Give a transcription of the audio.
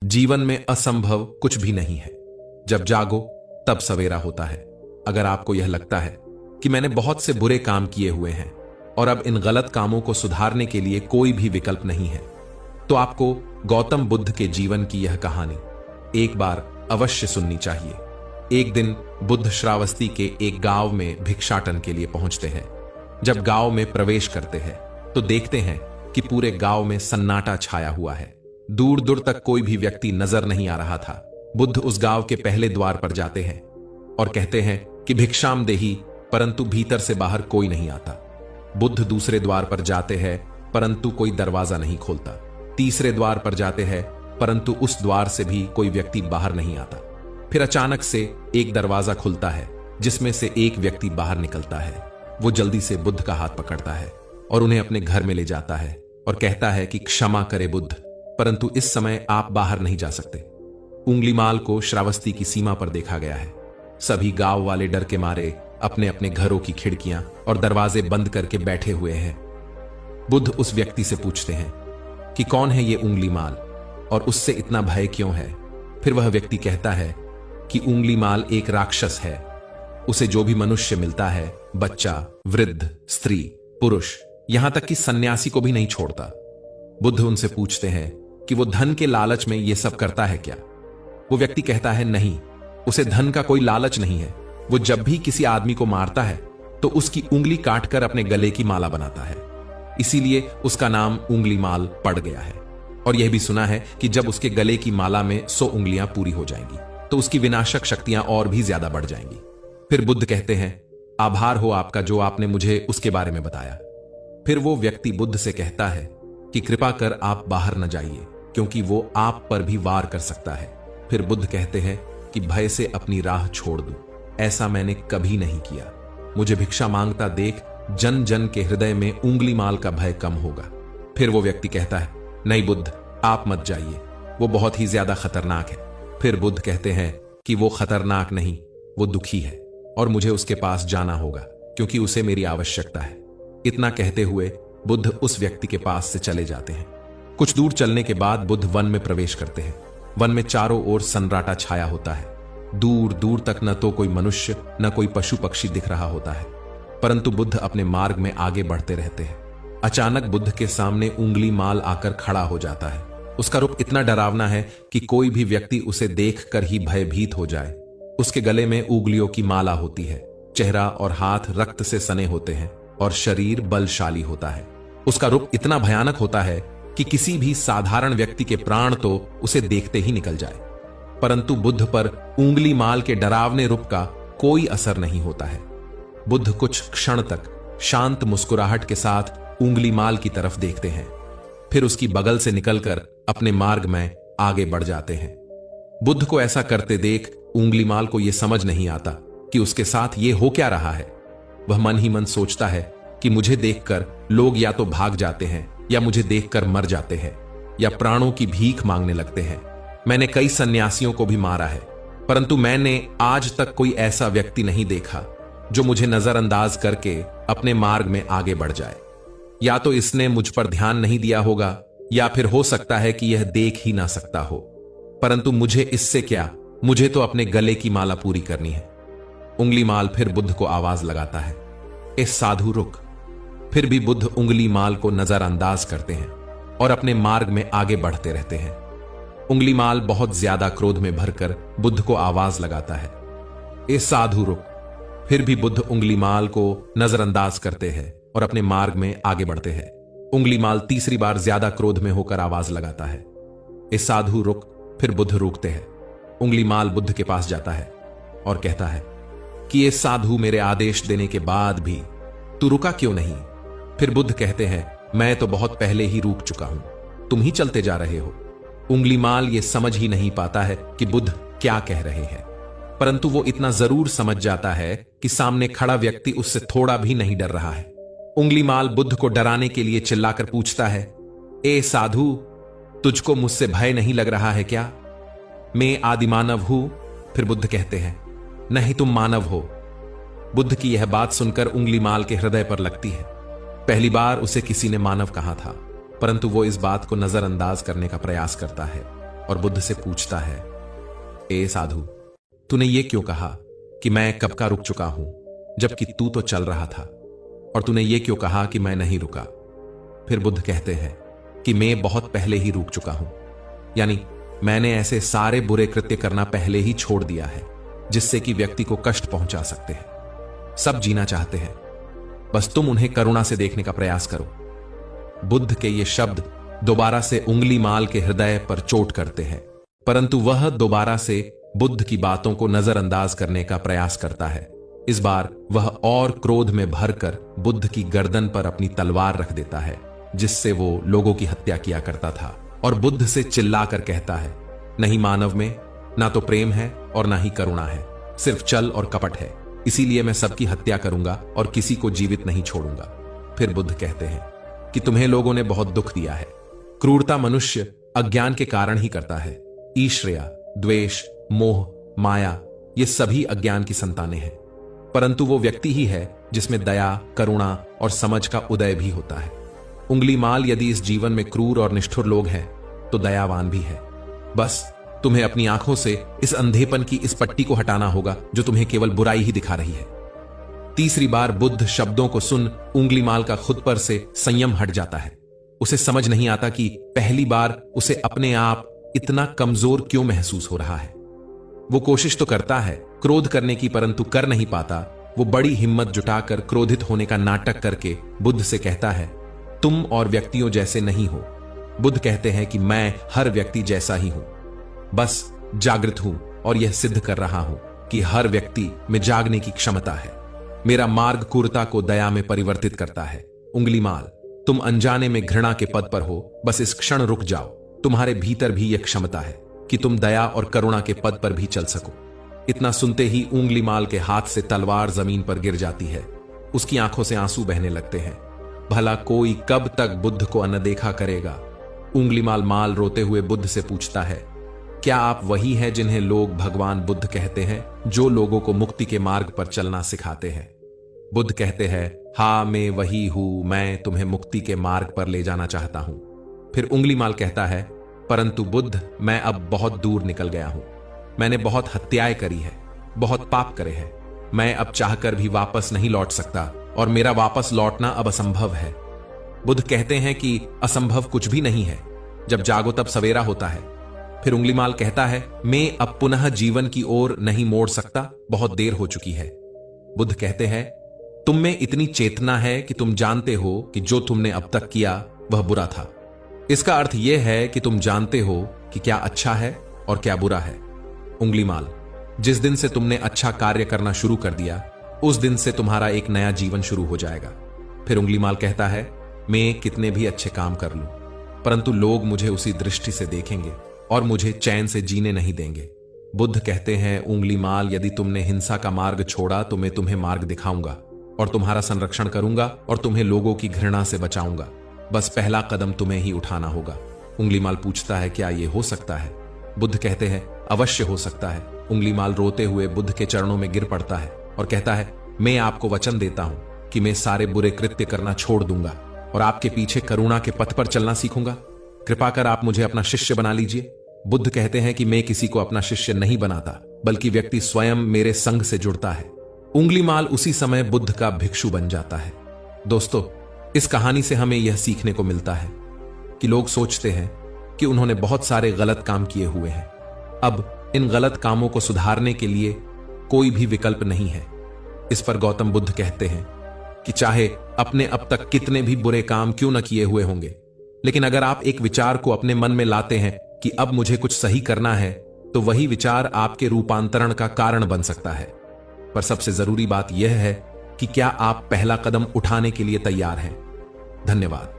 जीवन में असंभव कुछ भी नहीं है। जब जागो तब सवेरा होता है। अगर आपको यह लगता है कि मैंने बहुत से बुरे काम किए हुए हैं और अब इन गलत कामों को सुधारने के लिए कोई भी विकल्प नहीं है, तो आपको गौतम बुद्ध के जीवन की यह कहानी एक बार अवश्य सुननी चाहिए। एक दिन बुद्ध श्रावस्ती के एक गांव में भिक्षाटन के लिए पहुंचते हैं। जब गांव में प्रवेश करते हैं तो देखते हैं कि पूरे गांव में सन्नाटा छाया हुआ है। दूर दूर तक कोई भी व्यक्ति नजर नहीं आ रहा था। बुद्ध उस गांव के पहले द्वार पर जाते हैं और कहते हैं कि भिक्षाम देही, परंतु भीतर से बाहर कोई नहीं आता। बुद्ध दूसरे द्वार पर जाते हैं परंतु कोई दरवाजा नहीं खोलता। तीसरे द्वार पर जाते हैं परंतु उस द्वार से भी कोई व्यक्ति बाहर नहीं आता। फिर अचानक से एक दरवाजा खुलता है जिसमें से एक व्यक्ति बाहर निकलता है। वो जल्दी से बुद्ध का हाथ पकड़ता है और उन्हें अपने घर में ले जाता है और कहता है कि क्षमा करे बुद्ध, परंतु इस समय आप बाहर नहीं जा सकते। उंगलीमाल को श्रावस्ती की सीमा पर देखा गया है। सभी गांव वाले डर के मारे अपने अपने घरों की खिड़कियां और दरवाजे बंद करके बैठे हुए हैं। बुद्ध उस व्यक्ति से पूछते हैं कि कौन है ये उंगलीमाल और उससे इतना भय क्यों है। फिर वह व्यक्ति कहता है कि उंगलीमाल एक राक्षस है। उसे जो भी मनुष्य मिलता है, बच्चा, वृद्ध, स्त्री, पुरुष, यहां तक कि सन्यासी को भी नहीं छोड़ता। बुद्ध उनसे पूछते हैं कि वो धन के लालच में ये सब करता है क्या। वो व्यक्ति कहता है नहीं, उसे धन का कोई लालच नहीं है। वो जब भी किसी आदमी को मारता है तो उसकी उंगली काटकर अपने गले की माला बनाता है, इसीलिए उसका नाम उंगलीमाल पड़ गया है। और यह भी सुना है कि जब उसके गले की माला में 100 उंगलियां पूरी हो जाएंगी तो उसकी विनाशक शक्तियां और भी ज्यादा बढ़ जाएंगी। फिर बुद्ध कहते हैं, आभार हो आपका जो आपने मुझे उसके बारे में बताया। फिर वो व्यक्ति बुद्ध से कहता है कि कृपा कर आप बाहर न जाइए, क्योंकि वो आप पर भी वार कर सकता है। फिर बुद्ध कहते हैं कि भय से अपनी राह छोड़ दूं, ऐसा मैंने कभी नहीं किया। मुझे भिक्षा मांगता देख जन जन के हृदय में उंगलीमाल का भय कम होगा। फिर वो व्यक्ति कहता है, नहीं बुद्ध, आप मत जाइए, वो बहुत ही ज्यादा खतरनाक है। फिर बुद्ध कहते हैं कि वो खतरनाक नहीं, वो दुखी है और मुझे उसके पास जाना होगा क्योंकि उसे मेरी आवश्यकता है। इतना कहते हुए बुद्ध उस व्यक्ति के पास से चले जाते हैं। कुछ दूर चलने के बाद बुद्ध वन में प्रवेश करते हैं। वन में चारों ओर सन्नाटा छाया होता है। दूर दूर तक न तो कोई मनुष्य न कोई पशु पक्षी दिख रहा होता है, परंतु बुद्ध अपने मार्ग में आगे बढ़ते रहते हैं। अचानक बुद्ध के सामने उंगलीमाल आकर खड़ा हो जाता है। उसका रूप इतना डरावना है कि कोई भी व्यक्ति उसे देखकर ही भयभीत हो जाए। उसके गले में उंगलियों की माला होती है, चेहरा और हाथ रक्त से सने होते हैं और शरीर बलशाली होता है। उसका रूप इतना भयानक होता है कि किसी भी साधारण व्यक्ति के प्राण तो उसे देखते ही निकल जाए, परंतु बुद्ध पर उंगलीमाल के डरावने रूप का कोई असर नहीं होता है। बुद्ध कुछ क्षण तक शांत मुस्कुराहट के साथ उंगलीमाल की तरफ देखते हैं, फिर उसकी बगल से निकलकर अपने मार्ग में आगे बढ़ जाते हैं। बुद्ध को ऐसा करते देख उंगलीमाल को यह समझ नहीं आता कि उसके साथ ये हो क्या रहा है। वह मन ही मन सोचता है कि मुझे देखकर लोग या तो भाग जाते हैं या मुझे देखकर मर जाते हैं या प्राणों की भीख मांगने लगते हैं। मैंने कई सन्यासियों को भी मारा है, परंतु मैंने आज तक कोई ऐसा व्यक्ति नहीं देखा जो मुझे नजरअंदाज करके अपने मार्ग में आगे बढ़ जाए। या तो इसने मुझ पर ध्यान नहीं दिया होगा या फिर हो सकता है कि यह देख ही ना सकता हो, परंतु मुझे इससे क्या, मुझे तो अपने गले की माला पूरी करनी है। उंगलीमाल फिर बुद्ध को आवाज लगाता है, ए साधु रुक। फिर भी बुद्ध उंगलीमाल को नजरअंदाज करते हैं और अपने मार्ग में आगे बढ़ते रहते हैं। उंगलीमाल बहुत ज्यादा क्रोध में भरकर बुद्ध को आवाज लगाता है, ए साधु रुक। फिर भी बुद्ध उंगलीमाल को नजरअंदाज करते हैं और अपने मार्ग में आगे बढ़ते हैं। उंगलीमाल तीसरी बार ज्यादा क्रोध में होकर आवाज लगाता है, ए साधु रुक। फिर बुद्ध रुकते हैं। उंगलीमाल बुद्ध के पास जाता है और कहता है कि ये साधु मेरे आदेश देने के बाद भी तू रुका क्यों नहीं। फिर बुद्ध कहते हैं, मैं तो बहुत पहले ही रुक चुका हूं, तुम ही चलते जा रहे हो। उंगलीमाल ये समझ ही नहीं पाता है कि बुद्ध क्या कह रहे हैं, परंतु वो इतना जरूर समझ जाता है कि सामने खड़ा व्यक्ति उससे थोड़ा भी नहीं डर रहा है। उंगलीमाल बुद्ध को डराने के लिए चिल्लाकर पूछता है, ए साधु, तुझको मुझसे भय नहीं लग रहा है क्या? मैं आदिमानव हूं। फिर बुद्ध कहते हैं, नहीं तुम मानव हो। बुद्ध की यह बात सुनकर उंगलीमाल के हृदय पर लगती है। पहली बार उसे किसी ने मानव कहा था, परंतु वो इस बात को नजरअंदाज करने का प्रयास करता है। और बुद्ध से पूछता है, ए साधु, तूने ये क्यों कहा कि मैं कब का रुक चुका हूं, जबकि तू तो चल रहा था? और तूने ये क्यों कहा कि मैं नहीं रुका? फिर बुद्ध कहते हैं कि मैं बहुत पहले ही रुक चुका हूं, यानी मैंने ऐसे सारे बुरे कृत्य करना पहले ही छोड़ दिया है जिससे कि व्यक्ति को कष्ट पहुंचा सकते हैं। सब जीना चाहते हैं, बस तुम उन्हें करुणा से देखने का प्रयास करो। बुद्ध के ये शब्द दोबारा से उंगलीमाल के हृदय पर चोट करते हैं, परंतु वह दोबारा से बुद्ध की बातों को नजरअंदाज करने का प्रयास करता है। इस बार वह और क्रोध में भरकर बुद्ध की गर्दन पर अपनी तलवार रख देता है, जिससे वो लोगों की हत्या किया करता था, और बुद्ध से चिल्लाकर कहता है, नहीं मानव में ना तो प्रेम है और ना ही करुणा है, सिर्फ छल और कपट है। इसीलिए मैं सबकी हत्या करूंगा और किसी को जीवित नहीं छोड़ूंगा। फिर बुद्ध कहते हैं कि तुम्हें लोगों ने बहुत दुख दिया है। क्रूरता मनुष्य अज्ञान के कारण ही करता है। ईर्ष्या, द्वेष, मोह, माया, ये सभी अज्ञान की संतानें हैं, परंतु वो व्यक्ति ही है जिसमें दया, करुणा और समझ का उदय भी होता है। उंगलीमाल यदि इस जीवन में क्रूर और निष्ठुर लोग हैं तो दयावान भी है। बस तुम्हें अपनी आंखों से इस अंधेपन की इस पट्टी को हटाना होगा जो तुम्हें केवल बुराई ही दिखा रही है। तीसरी बार बुद्ध शब्दों को सुन उंगलीमाल का खुद पर से संयम हट जाता है। उसे समझ नहीं आता कि पहली बार उसे अपने आप इतना कमजोर क्यों महसूस हो रहा है। वो कोशिश तो करता है क्रोध करने की, परंतु कर नहीं पाता। वो बड़ी हिम्मत जुटाकर क्रोधित होने का नाटक करके बुद्ध से कहता है, तुम और व्यक्तियों जैसे नहीं हो। बुद्ध कहते हैं कि मैं हर व्यक्ति जैसा ही हूं, बस जागृत हूं और यह सिद्ध कर रहा हूं कि हर व्यक्ति में जागने की क्षमता है। मेरा मार्ग क्रूरता को दया में परिवर्तित करता है। उंगलीमाल, तुम अनजाने में घृणा के पद पर हो, बस इस क्षण रुक जाओ। तुम्हारे भीतर भी यह क्षमता है कि तुम दया और करुणा के पद पर भी चल सको। इतना सुनते ही उंगलीमाल के हाथ से तलवार जमीन पर गिर जाती है। उसकी आंखों से आंसू बहने लगते हैं। भला कोई कब तक बुद्ध को अनदेखा करेगा? उंगलीमाल रोते हुए बुद्ध से पूछता है, क्या आप वही हैं जिन्हें लोग भगवान बुद्ध कहते हैं, जो लोगों को मुक्ति के मार्ग पर चलना सिखाते हैं? बुद्ध कहते हैं, हाँ मैं वही हूं, मैं तुम्हें मुक्ति के मार्ग पर ले जाना चाहता हूं। फिर उंगलीमाल कहता है, परंतु बुद्ध, मैं अब बहुत दूर निकल गया हूं। मैंने बहुत हत्याएं करी है, बहुत पाप करे हैं। मैं अब चाहकर भी वापस नहीं लौट सकता और मेरा वापस लौटना अब असंभव है। बुद्ध कहते हैं कि असंभव कुछ भी नहीं है, जब जागो तब सवेरा होता है। फिर उंगलीमाल कहता है, मैं अब पुनः जीवन की ओर नहीं मोड़ सकता, बहुत देर हो चुकी है। बुद्ध कहते हैं, तुम में इतनी चेतना है कि तुम जानते हो कि जो तुमने अब तक किया वह बुरा था। इसका अर्थ यह है कि तुम जानते हो कि क्या अच्छा है और क्या बुरा है। उंगलीमाल, जिस दिन से तुमने अच्छा कार्य करना शुरू कर दिया, उस दिन से तुम्हारा एक नया जीवन शुरू हो जाएगा। फिर उंगलीमाल कहता है, मैं कितने भी अच्छे काम कर लूं, परंतु लोग मुझे उसी दृष्टि से देखेंगे और मुझे चैन से जीने नहीं देंगे। बुद्ध कहते हैं, उंगलीमाल, यदि तुमने हिंसा का मार्ग छोड़ा तो मैं तुम्हें मार्ग दिखाऊंगा और तुम्हारा संरक्षण करूंगा और तुम्हें लोगों की घृणा से बचाऊंगा। बस पहला कदम तुम्हें ही उठाना होगा। उंगलीमाल पूछता है, क्या यह हो सकता है? बुद्ध कहते हैं, अवश्य हो सकता है। उंगलीमाल रोते हुए बुद्ध के चरणों में गिर पड़ता है और कहता है, मैं आपको वचन देता हूं कि मैं सारे बुरे कृत्य करना छोड़ दूंगा और आपके पीछे करुणा के पथ पर चलना सीखूंगा। कृपा कर आप मुझे अपना शिष्य बना लीजिए। बुद्ध कहते हैं कि मैं किसी को अपना शिष्य नहीं बनाता, बल्कि व्यक्ति स्वयं मेरे संग से जुड़ता है। उंगलीमाल उसी समय बुद्ध का भिक्षु बन जाता है। दोस्तों, इस कहानी से हमें यह सीखने को मिलता है कि लोग सोचते हैं कि उन्होंने बहुत सारे गलत काम किए हुए हैं। अब इन गलत कामों को सुधारने के लिए कोई भी विकल्प नहीं है। इस पर गौतम बुद्ध कहते हैं कि चाहे अपने अब तक कितने भी बुरे काम क्यों न किए हुए होंगे, लेकिन अगर आप एक विचार को अपने मन में लाते हैं कि अब मुझे कुछ सही करना है, तो वही विचार आपके रूपांतरण का कारण बन सकता है। पर सबसे जरूरी बात यह है कि क्या आप पहला कदम उठाने के लिए तैयार हैं? धन्यवाद।